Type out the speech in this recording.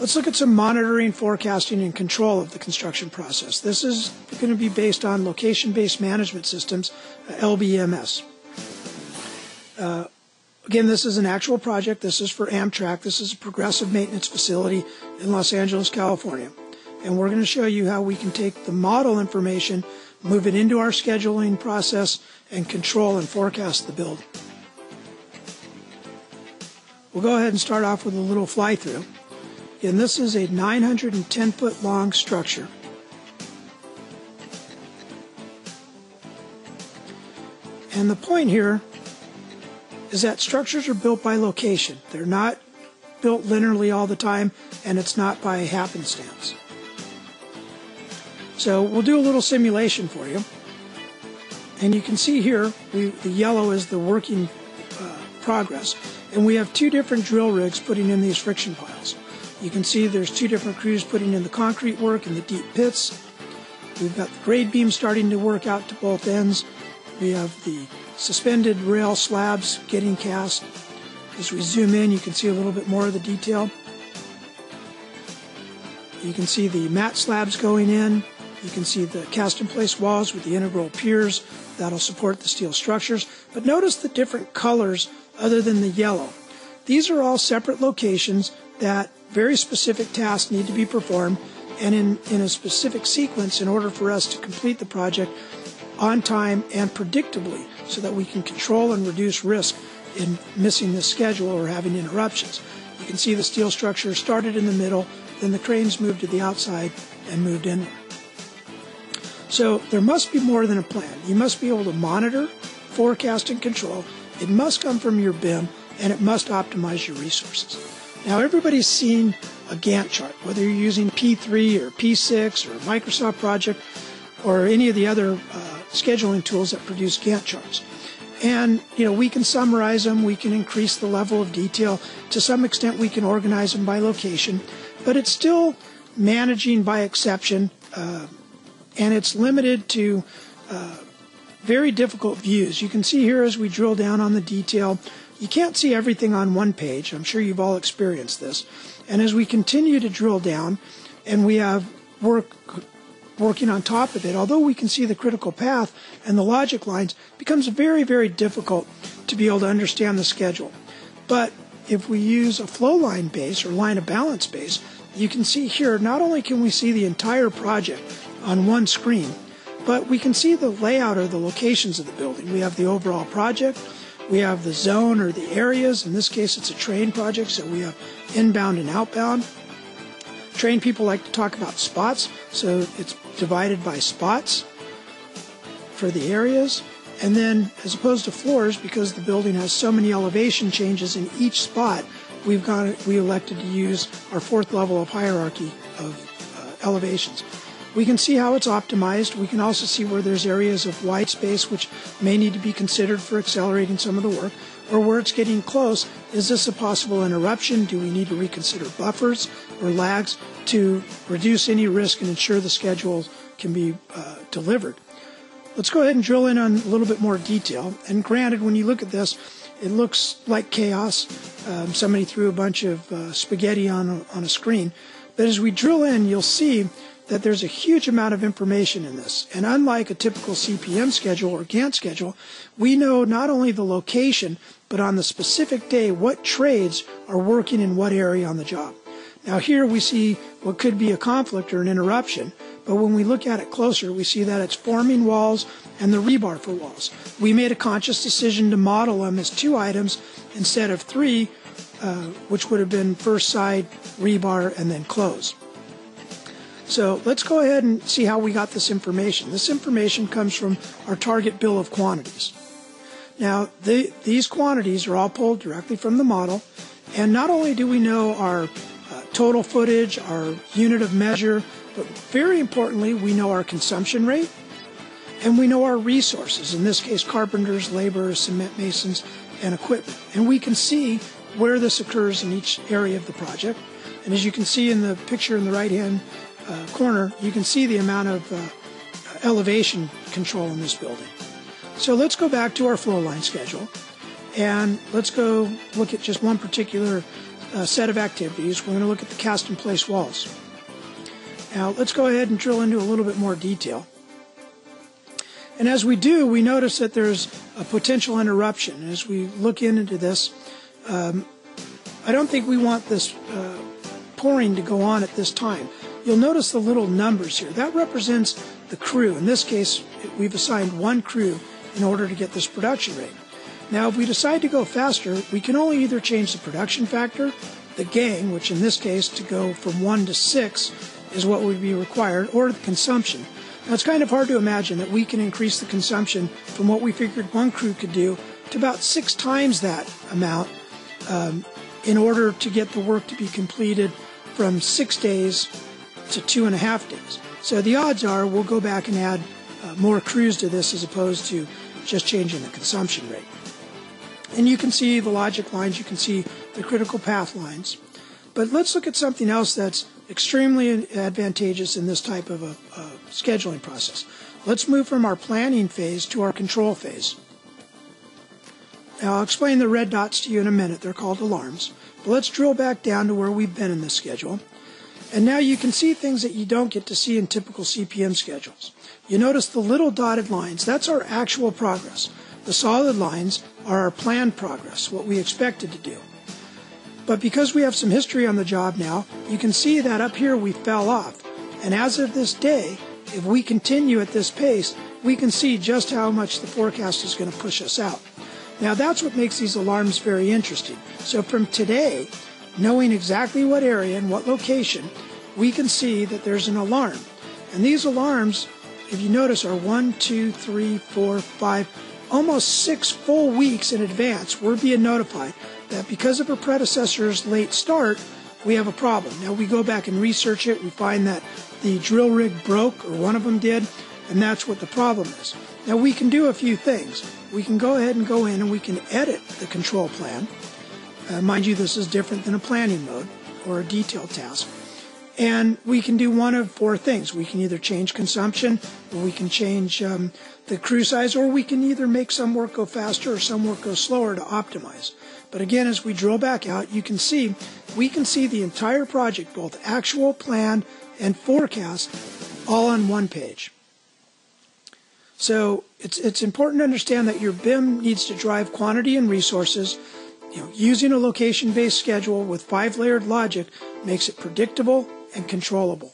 Let's look at some monitoring, forecasting, and control of the construction process. This is going to be based on location-based management systems, LBMS. Again, this is an actual project. This is for Amtrak. This is a progressive maintenance facility in Los Angeles, California. And we're going to show you how we can take the model information, move it into our scheduling process, and control and forecast the building. We'll go ahead and start off with a little fly-through. And this is a 910-foot long structure. And the point here is that structures are built by location. They're not built linearly all the time, and it's not by happenstance. So we'll do a little simulation for you. And you can see here, the yellow is the working progress. And we have two different drill rigs putting in these friction piles. You can see there's two different crews putting in the concrete work in the deep pits. We've got the grade beam starting to work out to both ends. We have the suspended rail slabs getting cast. As we zoom in, you can see a little bit more of the detail. You can see the mat slabs going in. You can see the cast-in-place walls with the integral piers that'll support the steel structures. But notice the different colors other than the yellow. These are all separate locations that very specific tasks need to be performed, and in a specific sequence in order for us to complete the project on time and predictably, so that we can control and reduce risk in missing the schedule or having interruptions. You can see the steel structure started in the middle, then the cranes moved to the outside and moved inward. So there must be more than a plan. You must be able to monitor, forecast, and control. It must come from your BIM, and it must optimize your resources. Now, everybody's seen a Gantt chart, whether you're using P3 or P6 or Microsoft Project or any of the other scheduling tools that produce Gantt charts. And, we can summarize them, we can increase the level of detail. To some extent, we can organize them by location, but it's still managing by exception, and it's limited to very difficult views. You can see here as we drill down on the detail, you can't see everything on one page. I'm sure you've all experienced this. And as we continue to drill down and we have working on top of it, although we can see the critical path and the logic lines, it becomes very, very difficult to be able to understand the schedule. But if we use a flow line base or line of balance base, you can see here, not only can we see the entire project on one screen, but we can see the layout or the locations of the building. We have the overall project. We have the zone or the areas. In this case, it's a train project, so we have inbound and outbound. Train people like to talk about spots, so it's divided by spots for the areas. And then, as opposed to floors, because the building has so many elevation changes in each spot, we elected to use our fourth level of hierarchy of elevations. We can see how it's optimized. We can also see where there's areas of white space which may need to be considered for accelerating some of the work, or where it's getting close. Is this a possible interruption? Do we need to reconsider buffers or lags to reduce any risk and ensure the schedule can be delivered? Let's go ahead and drill in on a little bit more detail. And granted, when you look at this, it looks like chaos. Somebody threw a bunch of spaghetti on a screen. But as we drill in, you'll see that there's a huge amount of information in this. And unlike a typical CPM schedule or Gantt schedule, we know not only the location, but on the specific day what trades are working in what area on the job. Now here we see what could be a conflict or an interruption, but when we look at it closer, we see that it's forming walls and the rebar for walls. We made a conscious decision to model them as two items instead of three, which would have been first side, rebar, and then close. So let's go ahead and see how we got this information. This information comes from our target bill of quantities. Now, these quantities are all pulled directly from the model, and not only do we know our total footage, our unit of measure, but very importantly, we know our consumption rate, and we know our resources, in this case, carpenters, laborers, cement masons, and equipment. And we can see where this occurs in each area of the project. And as you can see in the picture in the right-hand corner, you can see the amount of elevation control in this building. So let's go back to our flow line schedule, and let's go look at just one particular set of activities. We're going to look at the cast-in-place walls. Now, let's go ahead and drill into a little bit more detail. And as we do, we notice that there's a potential interruption. As we look into this, I don't think we want this pouring to go on at this time. You'll notice the little numbers here. That represents the crew. In this case, we've assigned one crew in order to get this production rate. Now, if we decide to go faster, we can only either change the production factor, the gang, which in this case to go from 1 to 6 is what would be required, or the consumption. Now, it's kind of hard to imagine that we can increase the consumption from what we figured one crew could do to about 6 times that amount in order to get the work to be completed from 6 days to 2.5 days. So the odds are we'll go back and add more crews to this as opposed to just changing the consumption rate. And you can see the logic lines, you can see the critical path lines. But let's look at something else that's extremely advantageous in this type of a scheduling process. Let's move from our planning phase to our control phase. Now, I'll explain the red dots to you in a minute. They're called alarms. But let's drill back down to where we've been in this schedule. And now you can see things that you don't get to see in typical CPM schedules. You notice the little dotted lines. That's our actual progress. The solid lines are our planned progress, what we expected to do. But because we have some history on the job now, you can see that up here we fell off. And as of this day, if we continue at this pace, we can see just how much the forecast is going to push us out. Now that's what makes these alarms very interesting. So from today, knowing exactly what area and what location, we can see that there's an alarm. And these alarms, if you notice, are 1, 2, 3, 4, 5, almost 6 full weeks in advance. We're being notified that because of our predecessor's late start, we have a problem. Now we go back and research it. We find that the drill rig broke, or one of them did, and that's what the problem is. Now we can do a few things. We can go ahead and go in and we can edit the control plan. Mind you, this is different than a planning mode or a detailed task. And we can do one of 4 things. We can either change consumption, or we can change the crew size, or we can either make some work go faster or some work go slower to optimize. But again, as we drill back out, you can see we can see the entire project, both actual, plan, and forecast, all on one page. So it's important to understand that your BIM needs to drive quantity and resources. Using a location-based schedule with 5-layered logic makes it predictable and controllable.